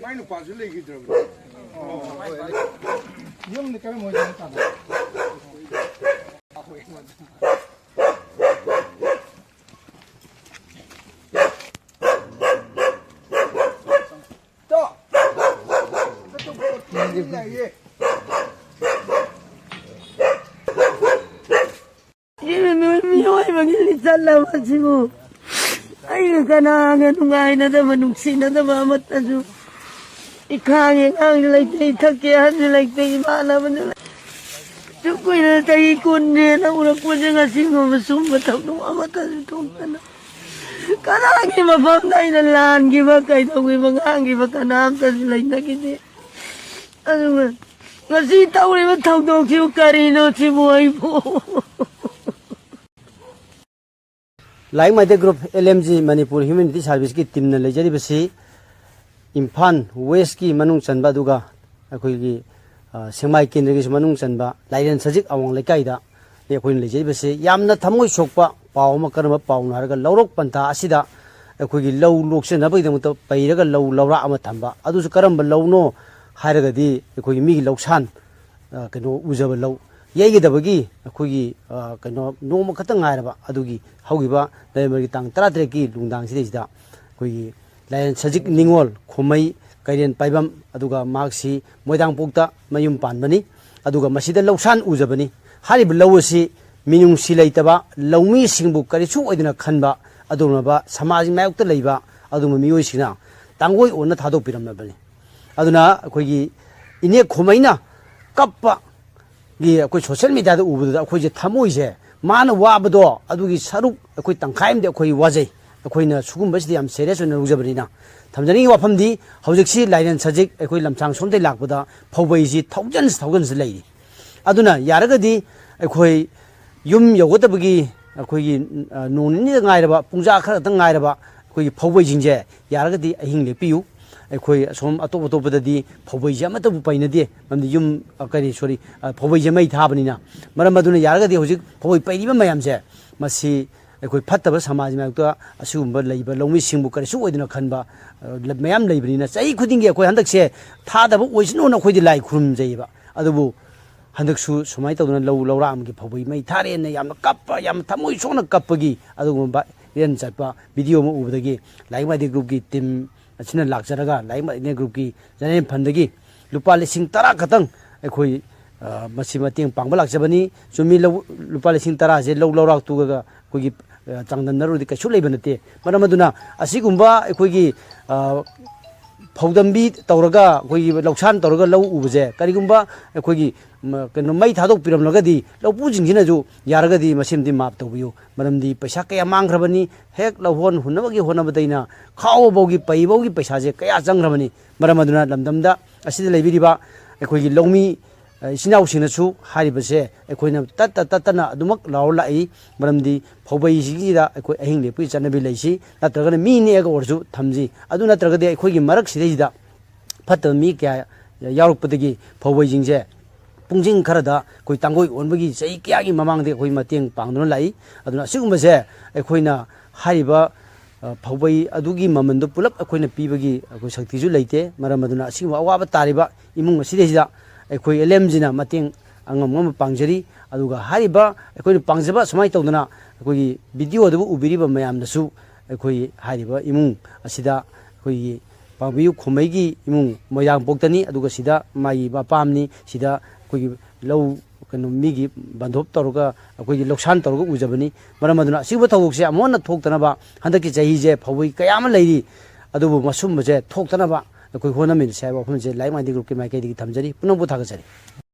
마이는 빠질 얘기 들어. 이형님 까면 뭐 있을까? Salamat ay kanangan ngay na naman nung sinadamamat na so ikangin ang nilagtay takyahan nilagtay maalaman nila sukoy na tayo kundi na ulang ko siya nga singo masumataw nung amata itong kana kanangin mapamday na lang giba kahit ako'y mga ang giba kanamta sila inagini ano nga kasi tao rin matawdog siyo karino si buhay po Like my group LMG Manipur Humanity Service की team ने ले जारी बसी इम्फान waste की मनुंग चंबा दुगा कोई की सेमाई केंद्र की मनुंग चंबा लाइलें सजिक अवंग लेकाइदा ये कोई ले जारी बसी यामना थमोई शोकपा पाव मकरम पाव नारगा लौरोक पंथा असिदा कोई की लौ लोक से नबई दमत पैरगा लौ लौरा अमा थंबा अदुसु करम लौनो हारगदी कोई मी लौसान कनो उजब लौ येगदबगी अखोगी कनो नोम खतंग गायरबा अदुगी हौगिबा लेमरगी तांग 13 की लुंगदांग सिदेसिदा कोई लायन सजिक निंगोल खोमई कैरेन पाइबम अदुगा मार्क्सी मोयदांग पोक्ता मयुम पानबनी अदुगा मसिदा लौसान उजबनी हारिब लौसी मिनुंग सिलैतबा लौमी सिंगबु करिसु ओइदना खनबा अदुनबा समाज मायक्ता लैबा अदुम मियोइसिना तांगोय ओना थादोक पिरमनबनी अदुना अखोगी इने खोमैना कप्पा कोई सोशल मीडिया उबद अखोई थमोइसे मान वाबदो अदुगी सरुक अखोई तंखाइमदे अखोई वाजै अखोइना सुगुंबसिदि याम सीरियस ओइना रुजबनिना थमजनी वाफमदि हौजिकसी लाइलेन सजिक अखोई लमचांग सोमदै लाकबदा फौबैसि थाउजन्स लैरि अदुना यारगदि अखोई युम यौगदबगी अखोई नोनिनि गायरबा पुंजा खरत गायरबा अखोई फौबैजिंजे यारगदि अहिंग लेपियु अखोई सोम अतोप अतोपददि फौबैजे अमतबु पैनदे ममदि युम करी सॉरी फौबैजे मै थाबनिना मरम अदुना यारगदि होजिक फौबै पैरिबा मयामसे मसी अखोई फत्तबा समाज मायक्ता असुगुंबा लैबा लौमी सिंगबु करिसु ओइदना खनबा मयाम लैबनिना चाइ खुदिंगे अखोई हंदकसे थादबा ओइसनो न खोइदि लाई खुरुम जैबा अदुबु हंदकसु सुमाइ तौदना लौ लौरामगी फौबै मै थारेन याम कप्पा याम थमोइ सोना कप्पगी अदुगुंबा रेन चटपा वीडियो म उबदगी लाइक माइदि ग्रुप की टीम असिना लाक्चरगा लाइक माइदि ग्रुप की जनेन फंदगी लुपा लिसिंग 10 खतंग अखोई मसी मतेंग पांगबा लाक्चबनी सुमी लुपा लिसिंग 10 जे लौ लौराक तुगा कोगी चांगदनरुदि कछु लेबनते मरमदुना असिगुंबा अखोगी फौदंबी तौरगा कोई लौसान तौरगा लौ उबजे करिगुंबा अखोगी कनो मै थादोक पिरमलगदी लौपु जिंजिनाजु यारगदी मसिमदि माप तौबियो मरमदि पैसा कया मांग्रबनी हेक लौहोन हुनबगी होनबदैना खावबोगी पैबोगी पैसा जे कया जंग्रबनी मरमदुना लमदमदा असिदि लेबिरिबा अखोगी लौमी इसिनाउसिनसु हारिबसे अखोइना तत्तना अदुमक लाव लाई मरमदि फौबैसिगिदा अखोइ अहिंग लेपि चनबि लैसि नत्रगने मी नेगा ओरजु थमजि अदु नत्रगदि अखोइगी मरक सिदैदा फत्त मी क्या यारुपदगी फौबैजिंजे पुंजिंग खरदा कोई तांगोइ ओनबगी सही क्यागी ममांगदे अखोइ मतेंग पांगदुना लाई अदुना सिगुमसे अखोइना हारिबा फौबै अदुगी ममनदो पुलप अखोइना पीबगी अखोइ शक्तिजु लैते मरमदुना सिगुम अवाबा तारिबा इमुंग सिदैदा अखोई एलएमजीना मतेंग अंगम पांगजरी अदुगा हारिबा अखोई पांगजबा समाय तौदना अखोई वीडियो दबु उबिरिबा मयामनसु अखोई हारिबा इमुंग असिदा अखोई पांबियु खोमैगी इमुंग मोयांग पोक्तनी अदुगा सिदा माई बापामनी सिदा अखोई लौ कनो मिगी बंधोप तौरगा अखोई लोकसान तौरगा उजबनी मरमदुना सिबा थौगसे अमोना थोक्तनबा हंदकी चहीजे फौबै कयाम लैरी अदुबु मसुमबजे थोक्तनबा अखोई होनमिन साइबा फमजे लाइक माइदि ग्रुप के माइकेदि थमजरी पुनम बुथागजरी